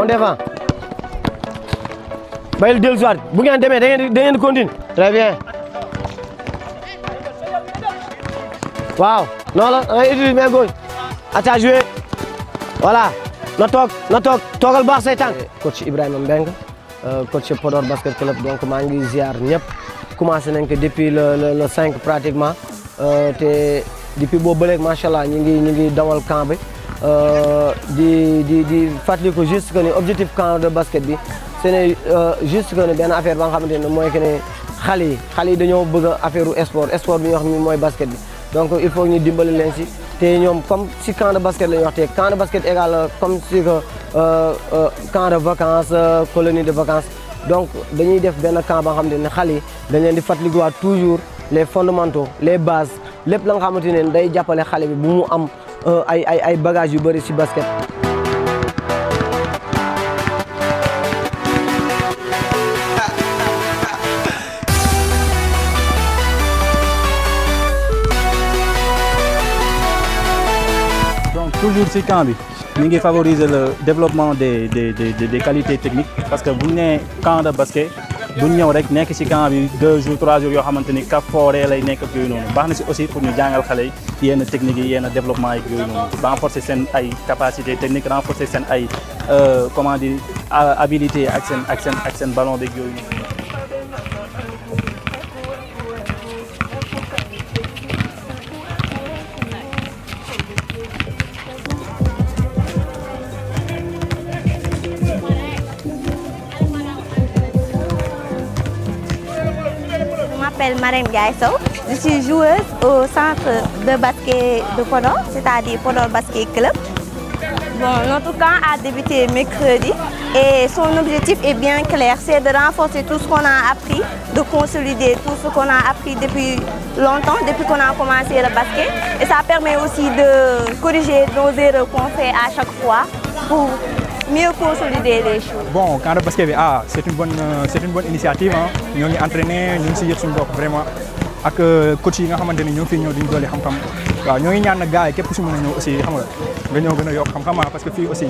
on défend. Bayil dellu soit bu ngeen demee da ngeen di continuer. Très bien. waaw non la da ngay utiliser main gauche. atta joué. voilà na toogal baax say tànk. coach Ibrahima Mbengue coach Podor basket club donc maa ngi ziar ñëpp commencé nañ ko depuis le 5 pratiquement te depuis boobu ba léegi macha allah ñu ngi dawal camp bi di fàttali ko juste que ni objectif camp de basket bi c'est juste que ni benn affaire ba nga xamante ne mooy que ne xale yi dañoo bëgg affaire sport bi ñuy wax ni mooy basket bi donc il faut ñu dimbali leen si. te ñoom comme si camp de basket la ñuy wax te camp de basket égal comme si que camp de vacances colonie de vacances donc dañuy def benn camp ba nga xamante ne xale yi dañ leen di fàttalikuwaat toujours les fondamentaux les bases lépp la nga xamante ne day jàppale xale bi bu mu am ay bagages yu bëri si basket. toujours ci camp bi ñu ngi favoriser le développement des qualités techniques parce que bu ñu nee camp de basket duñ ñëw rek nekk ci camp bi 2 jours 3 jours yoo xamante ni ka fooree lay nekk ak yooyu noonu baax na ci aussi pour ñu jàngal xale yi yenn techniques yi yenn développement yi yooyu noonu renforcer seen ay capacités techniques renforcer seen ay comment dire habilité ak seen ballon beeg yooyu noonu. Je m'appelle Marème Gaïso. Je suis joueuse au centre de basket de Podor, c'est-à-dire Podor Basket Club. Bon, notre camp a débuté mercredi et son objectif est bien clair, c'est de renforcer tout ce qu'on a appris, de consolider tout ce qu'on a appris depuis longtemps, depuis qu'on a commencé le basket. Et ça permet aussi de corriger nos erreurs qu'on fait à chaque fois pour mieux consolider les choses. Bon, camp de basket, c'est une bonne initiative. Nous sommes entraînés, nous sommes vraiment ak coach yi nga xamante ni ñoo fi ñëw duñ doole xam-xam waaw ñoo ngi ñaan nag gars yi képp ku si mën a ñëw aussi xam nga ñëw gën a yokk xam-xam parce que fii aussi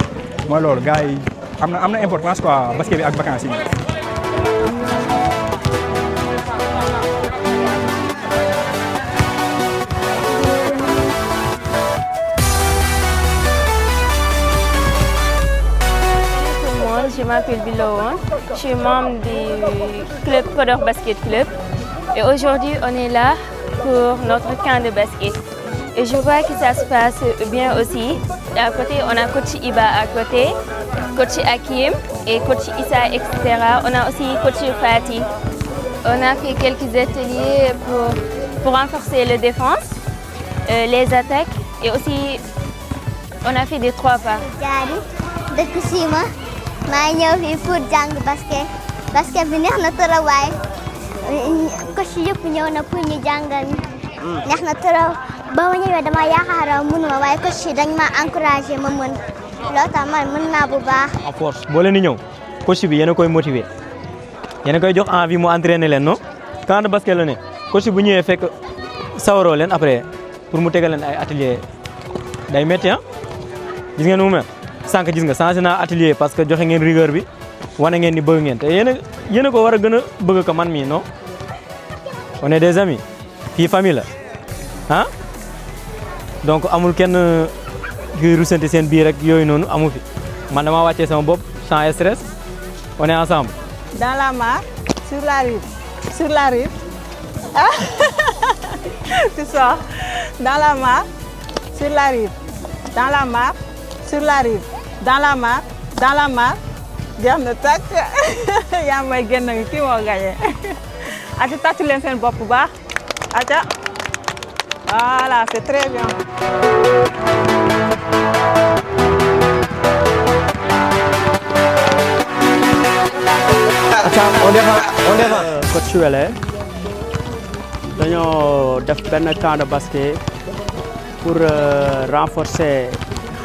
mooy loolu gars yi am na importance quoi basket bi ak vacances yi. Je m'appelle Bilawon, je suis membre du club Podor Basket Club et aujourd'hui on est là pour notre camp de basket. Et je vois que ça se passe bien aussi. Et à côté, on a coach Iba à côté, coach Hakim et coach Issa, etc. On a aussi coach Fatih. On a fait quelques ateliers pour renforcer la défense, les attaques et aussi on a fait des 3 pas. maa ñëw fii pour jàng basket bi neex na trop waaye coach yëpp ñëw na pour ñu jàngal neex na trop ba ma ñëwee dama yaakaaroon mënuma waaye coach yi dañ ma encouragé ma mën loolu tax man mën naa bu baax. en force boo leen di ñëw coach bi yéen a koy motiver yéen a koy jox envie mu entraîner leen non camp de basket la ne coach bu ñëwee fekk sawaroo leen après pour mu tegal leen ay atelier day métti gis ngeen nu mu mel. sànq gis nga changé naa atelier parce que joxe ngeen rigueur bi wane ngeen ni bëgg ngeen te yéen a ko war a gën a bëgg ko man mii non on est des amis fii famille la donc amul kenn kuy rusante seen biir rek yooyu noonu amu fi man dama wàccee sama bopp sans stress on est ensemble. Dans la mare, sur la rive, tu sors dans la mare, sur la rive, dans la mare, sur la rive. Dans la mare, jeex na tàkk yaa may génn kii moo gagné ati tàcc leen seen bopp bu baax aca voilà c'est très bien. aca on défend. coach Wele dañoo def benn camp de basket pour renforcer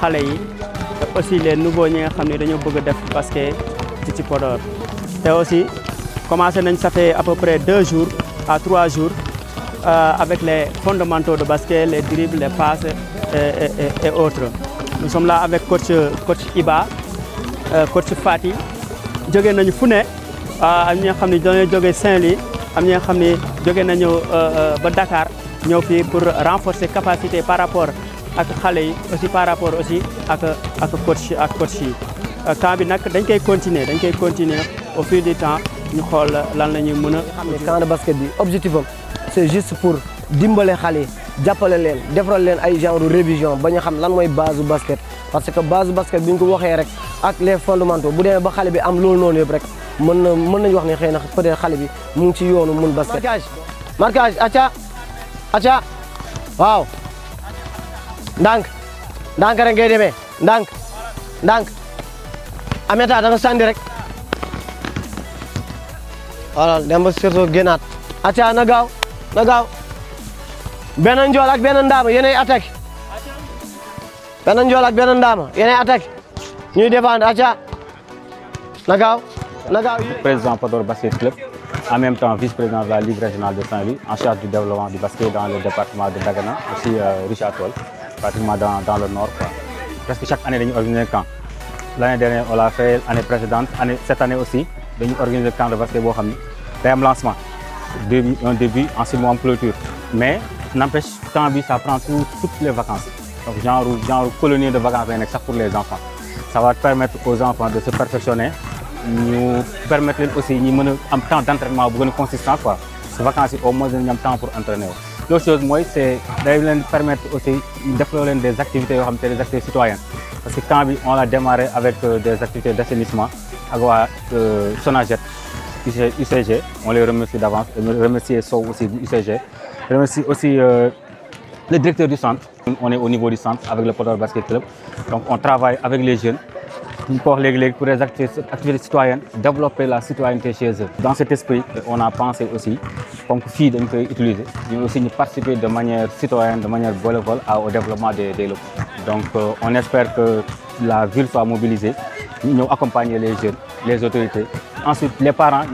xale yi. aussi les nouveaux ñi nga xam ne dañoo bëgg a def basket ci Podor te aussi commencé nañ ça fait à peu près 2 jours à 3 jours avec les fondamentaux de basket, les dribbles, les passes et autres. Nous sommes là avec coach Iba coach Fati jóge nañu fu ne am ñi nga xam ne dañoo jóge Saint-Louis am ñi nga xam ne jóge nañu ba Dakar ñëw fii pour renforcer capacité par rapport ak xale yi aussi par rapport aussi ak coach yi camp bi nag dañ koy continuer au fil du temps ñu xool lan la ñuy mën a. xam ne camp de basket bi objectif am c'est juste pour dimbale xale yi jàppale leen defaral leen ay genre révision ba ñu xam lan mooy base du basket parce que base du basket bi ñu ko waxee rek ak les fondamentaux bu demee ba xale bi am loolu noonu yëpp rek mën nañu wax ne xëy na peut-être xale bi mu ngi ci yoonu mun basket. marquage acca waaw ndànk rek ngay demee ndànk Ameta da nga sànni rek voilà dem ba surtout génnaat acca na gaaw benn njool ak benn ndaama yéenay attaque benn njool ak benn ndaama yéenay attaque ñuy défendre acca na gaaw Président Podor Basket Club, en même temps vice-président de la Ligue régionale de Saint-Louis, en charge du développement du basket dans le département de Dagana, aussi Richard Toll, pratiquement dans le nord. Presque chaque année, nous organisons un camp. L'année dernière, on l'a fait, l'année précédente, cette année aussi, nous organisons un camp de basket. C'est un lancement, un début, ensuite en clôture. Mais n'empêche, camp, ça prend toutes les vacances. Donc, genre colonie de vacances pour les enfants. Ça va permettre aux enfants de se perfectionner. Nous permettre aussi un temps d'entraînement consistant. Ces vacances, au moins, nous avons temps pour entraîner. L'autre chose, c'est de permettre aussi de déployer des activités citoyennes. Parce que quand on a démarré avec des activités d'assainissement, avec Sonaget, UCG, on les remercie d'avance. Je remercie SO aussi du UCG. Je remercie aussi le directeur du centre. On est au niveau du centre avec le Podor Basket Club. Donc on travaille avec les jeunes. Pour les activités citoyennes, développer la citoyenneté chez eux. Dans cet esprit, on a pensé aussi, comme filles on peut utiliser, mais aussi participer de manière citoyenne, de manière bénévole au développement des locaux. Donc on espère que la ville soit mobilisée, nous accompagner les jeunes, les autorités. Ensuite, les parents,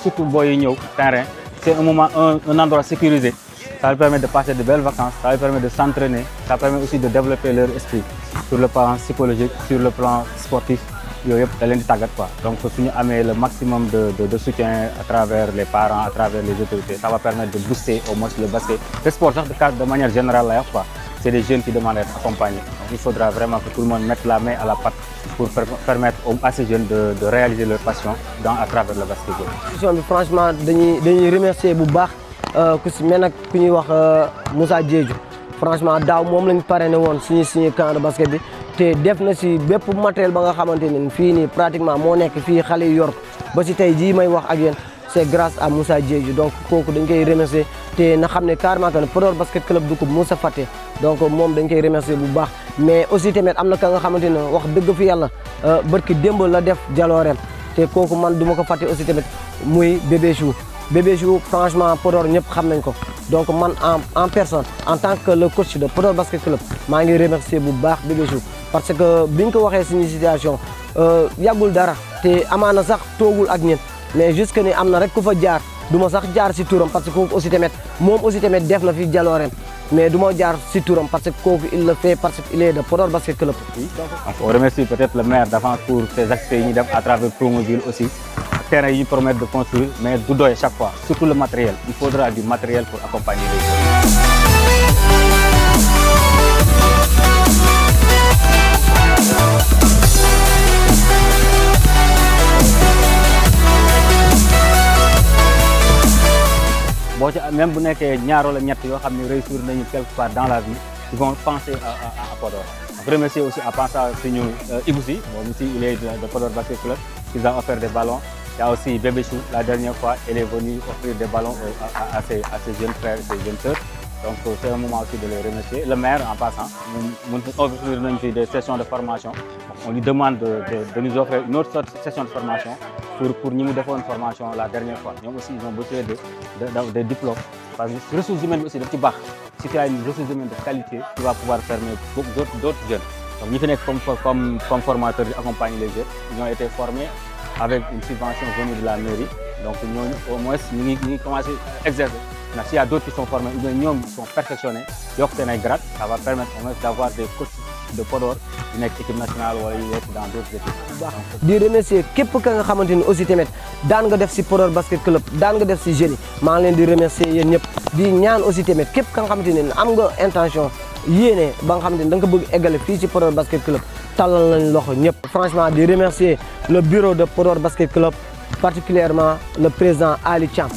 surtout les terrain, c'est un moment, un endroit sécurisé. Ça leur permet de passer de belles vacances, ça leur permet de s'entraîner, ça permet aussi de développer leur esprit sur le plan psychologique, sur le plan sportif. Donc, si nous avons le maximum de soutien à travers les parents, à travers les autorités, ça va permettre de booster au moins le basket. Le sport, de manière générale, c'est des jeunes qui demandent d'être accompagnés. Donc, il faudra vraiment que tout le monde mette la main à la pâte pour permettre à ces jeunes de réaliser leur passion à travers le basket. Franchement, je remercie beaucoup. Ku si mel nag ku ñuy wax Moussa Diédhiou franchement daaw moom lañ parrainé woon suñu camp de basket bi te def na si bépp matériel ba nga xamante ne fii nii pratiquement moo nekk fii xale yi yor ba si tey jii may wax ak yéen c'est grâce à Moussa Diédhiou donc kooku dañ koy remercier te na xam ne carrément que ne Podor Basket Club du ko Moussa Faté donc moom dañ koy remercier bu baax mais aussi tamit am na ka nga xamante ne wax dëgg fi yàlla barki démb la def jalooreem te kooku man du ma ko fàtte aussi tamit muy Bébé Chou franchement Podor ñëpp xam nañ ko donc man en personne en tant que le coach de Podor Basket Club maa ngi remercier bu baax Bébé Chou parce que biñ ko waxee suñu situation yàggul dara te amaana sax toogul ak ñen mais juste que ni am na rek ku fa jaar du ma sax jaar si turam parce que kooku aussi tamit moom aussi tamit def na fi jalooreem mais du ma jaar si turam parce que kooku il le fait parce qu'il est de Podor Basket Club. Donc on remercie peut-être le maire d'avance pour ses activités yi ñu def à travers Promoville aussi. Terrain yi ñu promettre de construire mais du doy chaque fois surtout le matériel il faudra du matériel pour accompagner les jeunes. Bon même bu nekkee ñaar wala ñett yoo xam ne réussir nañu quelque part dans la vie ils vont penser à Podor. Je remercie aussi à penser à suñu Iboussi moom aussi il est de Podor Basket Club qui a offert des ballons. Il y a aussi Bébé Chou, la dernière fois, elle est venue offrir des ballons à ses jeunes frères et ses jeunes sœurs. Donc c'est un moment aussi de les remercier. Le maire, en passant, nous offre des sessions de formation. On lui demande de nous offrir une autre session de formation pour nous faire une formation la dernière fois. Nous aussi, ils ont besoin de diplômes. Parce que les ressources humaines aussi, de petits bars. Si tu as une ressource humaine de qualité, tu vas pouvoir former d'autres jeunes. Donc nous venons comme formateurs accompagner les jeunes. Ils ont été formés avec une subvention venue de la mairie. Donc nous, au moins, nous commençons à exercer. S'il y a d'autres qui sont formés, ils sont perfectionnés, ça va permettre au moins d'avoir des coachs de Podor di nekk équipe nationale wala yu nekk dans d'autres équipes. di remercier képp ka nga xamante ni aussi tamit daan nga def si Podor basket club daan nga def si jeunes yi maa ngi leen di remercier yéen ñëpp di ñaan aussi tamit képp ka nga xamante ni am nga intention yéene ba nga xamante ni da nga ko bëgg eggale fii ci Podor basket club tàllal nañ loxo ñëpp. franchement di remercier le bureau de Podor basket club particulièrement le président Ali Thiam.